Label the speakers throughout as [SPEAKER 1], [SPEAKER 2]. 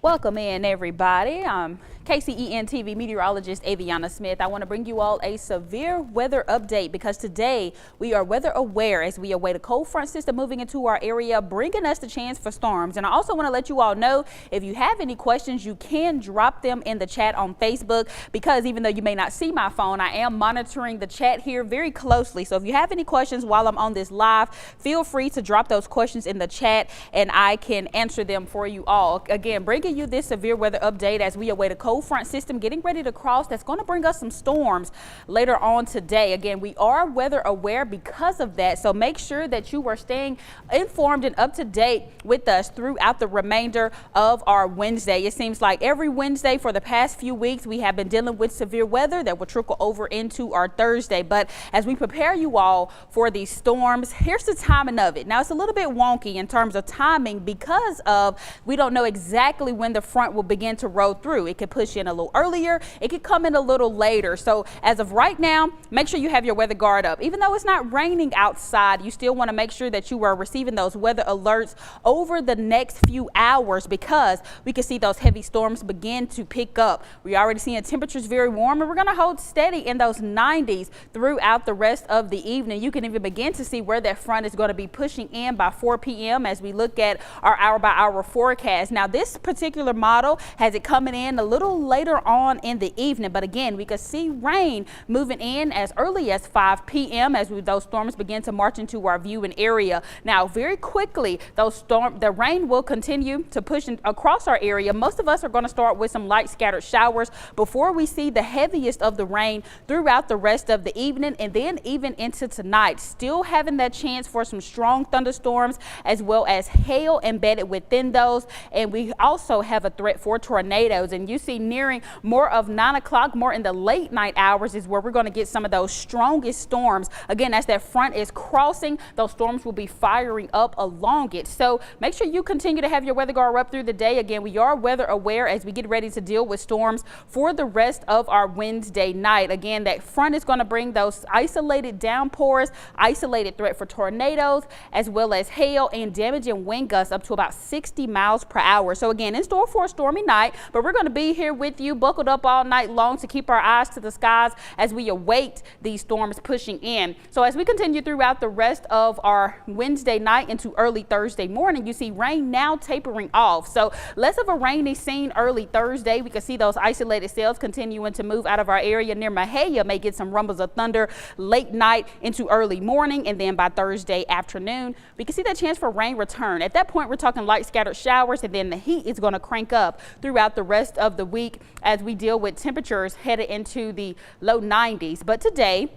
[SPEAKER 1] Welcome in, everybody. I'm KCEN TV meteorologist Aviana Smith. I want to bring you all a severe weather update because today we are weather aware as we await a cold front system moving into our area, bringing us the chance for storms. And I also want to let you all know, if you have any questions, you can drop them in the chat on Facebook, because even though you may not see my phone, I am monitoring the chat here very closely. So if you have any questions while I'm on this live, feel free to drop those questions in the chat and I can answer them for you all. Again, bringing you this severe weather update as we await a cold front system getting ready to cross. That's going to bring us some storms later on today. Again, we are weather aware because of that, so make sure that you are staying informed and up to date with us throughout the remainder of our Wednesday. It seems like every Wednesday for the past few weeks we have been dealing with severe weather that will trickle over into our Thursday. But as we prepare you all for these storms, here's the timing of it. Now, it's a little bit wonky in terms of timing because of we don't know exactly when the front will begin to roll through. It could push in a little earlier, it could come in a little later. So as of right now, make sure you have your weather guard up. Even though it's not raining outside, you still want to make sure that you are receiving those weather alerts over the next few hours, because we can see those heavy storms begin to pick up. We're already seeing temperatures very warm, and we're going to hold steady in those 90s throughout the rest of the evening. You can even begin to see where that front is going to be pushing in by 4 p.m. as we look at our hour-by-hour forecast. Now, this particular model has it coming in a little later on in the evening, but again, we could see rain moving in as early as 5 p.m. as those storms begin to march into our viewing area. Now, very quickly, the rain will continue to push across our area. Most of us are going to start with some light scattered showers before we see the heaviest of the rain throughout the rest of the evening, and then even into tonight, still having that chance for some strong thunderstorms as well as hail embedded within those. And we also have a threat for tornadoes, and you see nearing more of 9 o'clock, more in the late night hours is where we're going to get some of those strongest storms. Again, as that front is crossing, those storms will be firing up along it. So make sure you continue to have your weather guard up through the day. Again, we are weather aware as we get ready to deal with storms for the rest of our Wednesday night. Again, that front is going to bring those isolated downpours, isolated threat for tornadoes, as well as hail and damaging wind gusts up to about 60 miles per hour. So again, in store for a stormy night, but we're going to be here with you buckled up all night long to keep our eyes to the skies as we await these storms pushing in. So as we continue throughout the rest of our Wednesday night into early Thursday morning, you see rain now tapering off. So less of a rainy scene early Thursday. We can see those isolated cells continuing to move out of our area near Mahia. May get some rumbles of thunder late night into early morning, and then by Thursday afternoon, we can see that chance for rain return. At that point, we're talking light scattered showers, and then the heat is going to crank up throughout the rest of the week as we deal with temperatures headed into the low 90s. But today,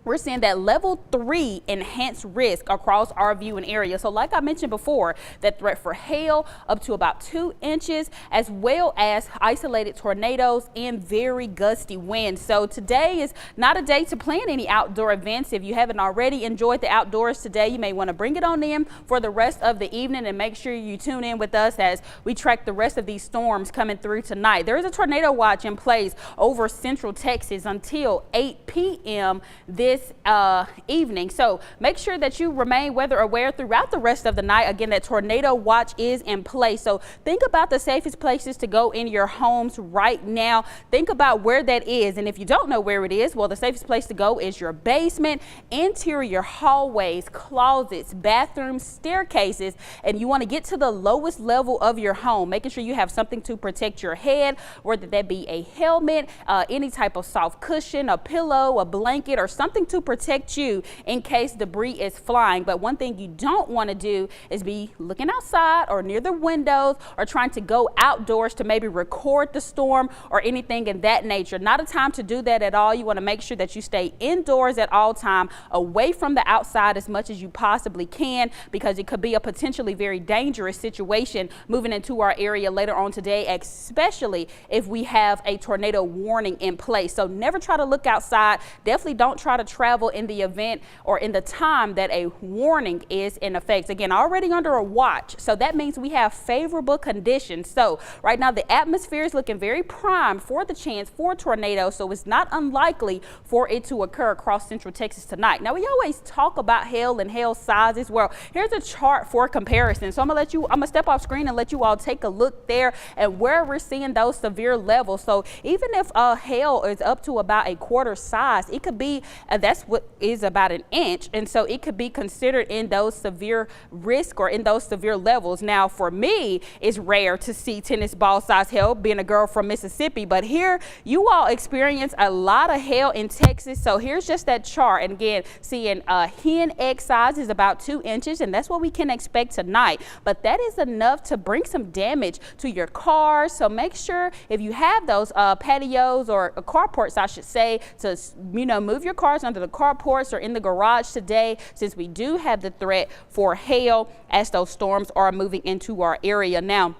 [SPEAKER 1] we're seeing that level 3 enhanced risk across our viewing area. So like I mentioned before, that threat for hail up to about 2 inches, as well as isolated tornadoes and very gusty winds. So today is not a day to plan any outdoor events. If you haven't already enjoyed the outdoors today, you may want to bring it on in for the rest of the evening, and make sure you tune in with us as we track the rest of these storms coming through tonight. There is a tornado watch in place over central Texas until 8 p.m. this evening. So make sure that you remain weather aware throughout the rest of the night. Again, that tornado watch is in place. So think about the safest places to go in your homes right now. Think about where that is. And if you don't know where it is, well, the safest place to go is your basement, interior hallways, closets, bathrooms, staircases, and you want to get to the lowest level of your home, making sure you have something to protect your head, whether that be a helmet, any type of soft cushion, a pillow, a blanket, or something to protect you in case debris is flying. But one thing you don't want to do is be looking outside or near the windows or trying to go outdoors to maybe record the storm or anything in that nature. Not a time to do that at all. You want to make sure that you stay indoors at all time, away from the outside as much as you possibly can, because it could be a potentially very dangerous situation moving into our area later on today, especially if we have a tornado warning in place. So never try to look outside. Definitely don't try to travel in the event or in the time that a warning is in effect. Again, already under a watch, so that means we have favorable conditions. So right now the atmosphere is looking very prime for the chance for tornadoes, so it's not unlikely for it to occur across central Texas tonight. Now we always talk about hail and hail sizes. Well, here's a chart for comparison. So I'm gonna step off screen and let you all take a look there and where we're seeing those severe levels. So even if hail is up to about a quarter size, it could be that's what is about an inch, and so it could be considered in those severe risk or in those severe levels. Now for me, it's rare to see tennis ball size hail, being a girl from Mississippi, but here you all experience a lot of hail in Texas. So here's just that chart, and again, seeing hen egg size is about 2 inches, and that's what we can expect tonight. But that is enough to bring some damage to your cars. So make sure if you have those patios or carports, I should say, to move your cars under the carports or in the garage today, since we do have the threat for hail as those storms are moving into our area. Now,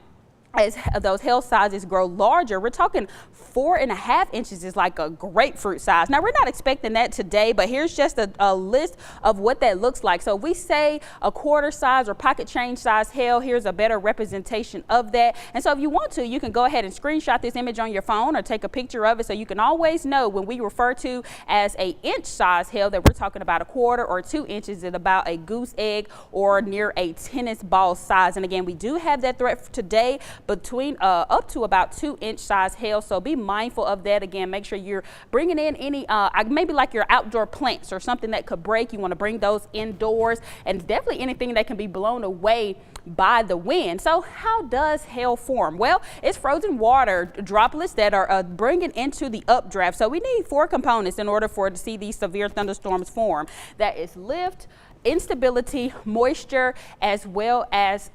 [SPEAKER 1] as those hail sizes grow larger, we're talking 4.5 inches is like a grapefruit size. Now we're not expecting that today, but here's just a list of what that looks like. So if we say a quarter size or pocket change size hail, here's a better representation of that. And so if you want to, you can go ahead and screenshot this image on your phone or take a picture of it, so you can always know when we refer to as a inch size hail that we're talking about a quarter or 2 inches at about a goose egg or near a tennis ball size. And again, we do have that threat today between up to about 2-inch size hail, so be mindful of that. Again, make sure you're bringing in any maybe like your outdoor plants or something that could break. You want to bring those indoors, and definitely anything that can be blown away by the wind. So how does hail form? Well, it's frozen water droplets that are bringing into the updraft. So we need 4 components in order for to see these severe thunderstorms form. That is lift, instability, moisture, as well as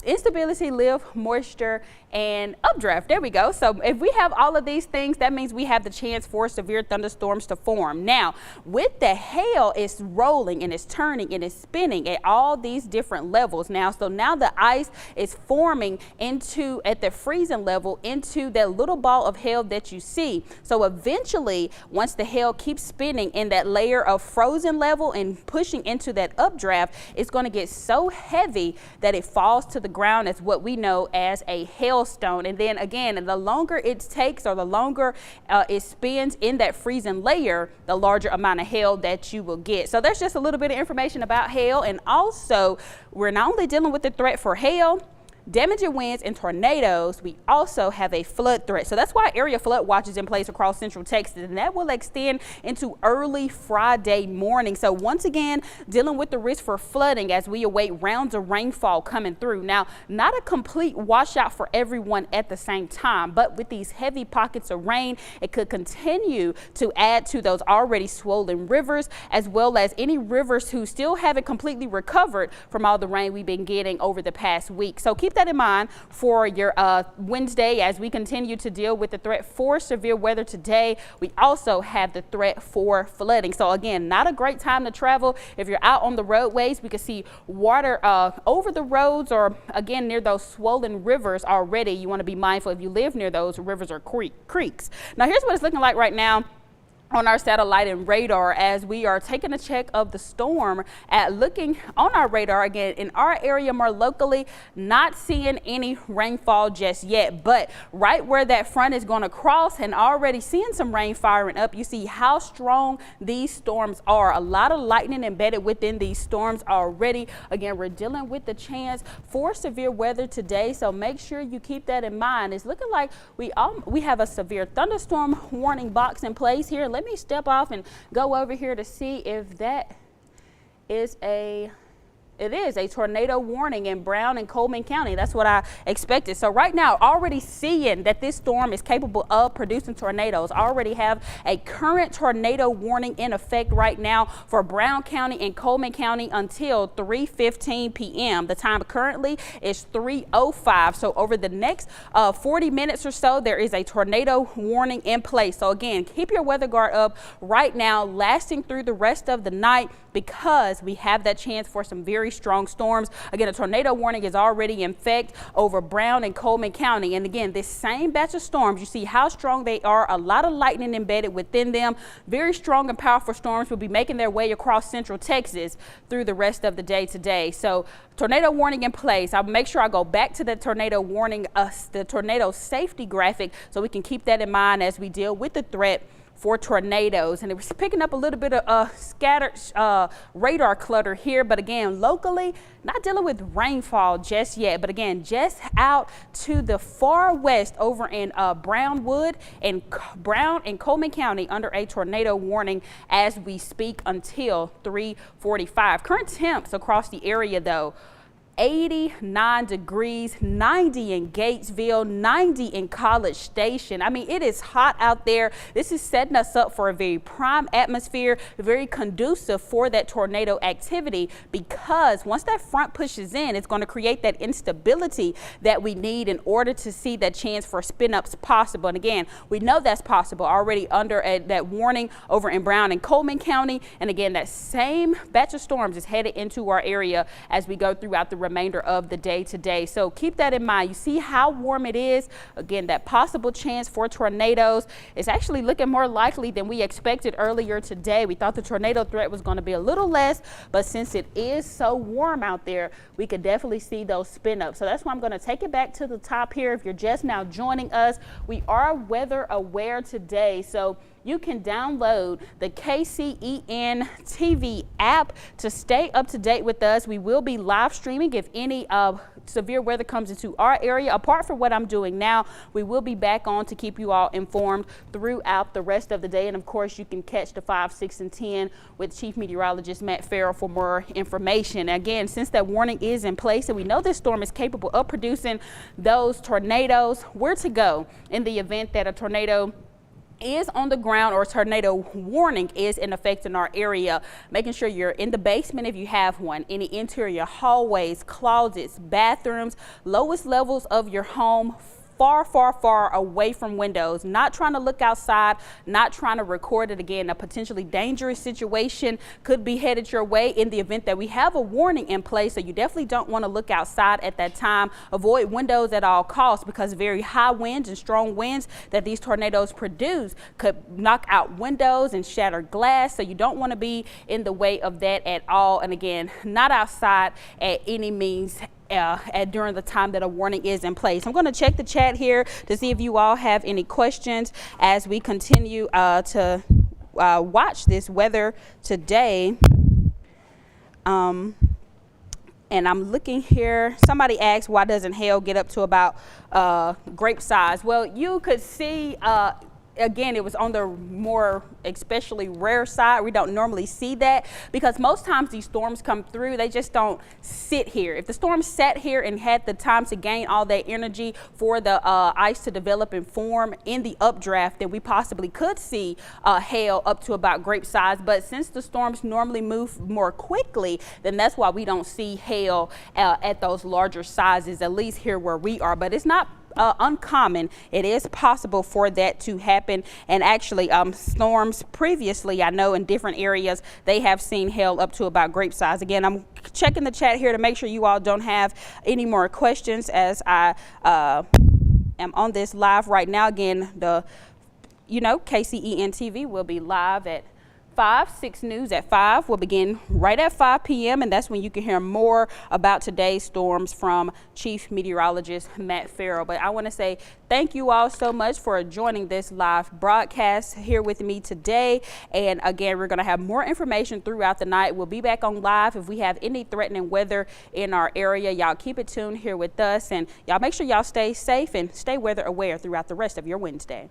[SPEAKER 1] instability, lift, moisture, and updraft. There we go. So if we have all of these things, that means we have the chance for severe thunderstorms to form. Now, with the hail, it's rolling and it's turning and it's spinning at all these different levels now. So now the ice is forming into, at the freezing level, into that little ball of hail that you see. So eventually, once the hail keeps spinning in that layer of frozen level and pushing into that updraft, it's going to get so heavy that it falls to the ground as what we know as a hailstone. And then again, the longer it takes or the longer it spins in that freezing layer, the larger amount of hail that you will get. So that's just a little bit of information about hail. And also, we're not only dealing with the threat for hail, damaging winds and tornadoes, we also have a flood threat. So that's why area flood watch is in place across central Texas, and that will extend into early Friday morning. So once again, dealing with the risk for flooding as we await rounds of rainfall coming through. Now, not a complete washout for everyone at the same time, but with these heavy pockets of rain, it could continue to add to those already swollen rivers, as well as any rivers who still haven't completely recovered from all the rain we've been getting over the past week. So keep that in mind for your Wednesday as we continue to deal with the threat for severe weather today. We also have the threat for flooding. So again, not a great time to travel. If you're out on the roadways, we can see water over the roads or again near those swollen rivers already. You want to be mindful if you live near those rivers or creeks. Now here's what it's looking like right now on our satellite and radar as we are taking a check of the storm at looking on our radar. Again, in our area more locally, not seeing any rainfall just yet, but right where that front is going to cross and already seeing some rain firing up, you see how strong these storms are. A lot of lightning embedded within these storms already. Again, we're dealing with the chance for severe weather today, so make sure you keep that in mind. It's looking like we have a severe thunderstorm warning box in place here. Let me step off and go over here to see if that is it is a tornado warning in Brown and Coleman County. That's what I expected. So right now, already seeing that this storm is capable of producing tornadoes. I already have a current tornado warning in effect right now for Brown County and Coleman County until 3:15 p.m. The time currently is 3:05. So over the next 40 minutes or so, there is a tornado warning in place. So again, keep your weather guard up right now, lasting through the rest of the night because we have that chance for some very strong storms. Again, a tornado warning is already in effect over Brown and Coleman County. And again, this same batch of storms, you see how strong they are, a lot of lightning embedded within them. Very strong and powerful storms will be making their way across central Texas through the rest of the day today. So tornado warning in place. I'll make sure I go back to the tornado warning, the tornado safety graphic, so we can keep that in mind as we deal with the threat for tornadoes. And it was picking up a little bit of scattered radar clutter here, but again, locally, not dealing with rainfall just yet, but again, just out to the far west over in Brown and Coleman County under a tornado warning as we speak until 3:45. Current temps across the area though, 89 degrees, 90 in Gatesville, 90 in College Station. I mean, it is hot out there. This is setting us up for a very prime atmosphere, very conducive for that tornado activity, because once that front pushes in, it's going to create that instability that we need in order to see that chance for spin-ups possible. And again, we know that's possible already under that warning over in Brown and Coleman County. And again, that same batch of storms is headed into our area as we go throughout the remainder of the day today. So keep that in mind. You see how warm it is. Again, that possible chance for tornadoes is actually looking more likely than we expected earlier today. We thought the tornado threat was going to be a little less, but since it is so warm out there, we could definitely see those spin up. So that's why I'm going to take it back to the top here. If you're just now joining us, we are weather aware today. So you can download the KCEN TV app to stay up to date with us. We will be live streaming if any severe weather comes into our area. Apart from what I'm doing now, we will be back on to keep you all informed throughout the rest of the day. And of course, you can catch the 5, 6, and 10 with Chief Meteorologist Matt Farrell for more information. Again, since that warning is in place and we know this storm is capable of producing those tornadoes, where to go in the event that a tornado is on the ground or a tornado warning is in effect in our area. Making sure you're in the basement if you have one, any interior hallways, closets, bathrooms, lowest levels of your home, far away from windows, not trying to look outside, not trying to record it. Again, a potentially dangerous situation could be headed your way in the event that we have a warning in place. So you definitely don't want to look outside at that time. Avoid windows at all costs, because very high winds and strong winds that these tornadoes produce could knock out windows and shatter glass. So you don't want to be in the way of that at all. And again, not outside at any means during the time that a warning is in place. I'm going to check the chat here to see if you all have any questions as we continue to watch this weather today. And I'm looking here. Somebody asked, why doesn't hail get up to about grape size? Well, you could see again, it was on the more especially rare side. We don't normally see that because most times these storms come through, they just don't sit here. If the storm sat here and had the time to gain all that energy for the ice to develop and form in the updraft, then we possibly could see hail up to about grape size. But since the storms normally move more quickly, then that's why we don't see hail at those larger sizes, at least here where we are. But it's not uncommon. It is possible for that to happen. And actually storms previously, I know in different areas, they have seen hail up to about grape size. Again, I'm checking the chat here to make sure you all don't have any more questions as I am on this live right now. Again, KCEN TV will be live at 5, 6 News at 5 will begin right at 5 p.m. and that's when you can hear more about today's storms from Chief Meteorologist Matt Farrell. But I want to say thank you all so much for joining this live broadcast here with me today. And again, we're going to have more information throughout the night. We'll be back on live if we have any threatening weather in our area. Y'all keep it tuned here with us, and y'all make sure y'all stay safe and stay weather aware throughout the rest of your Wednesday.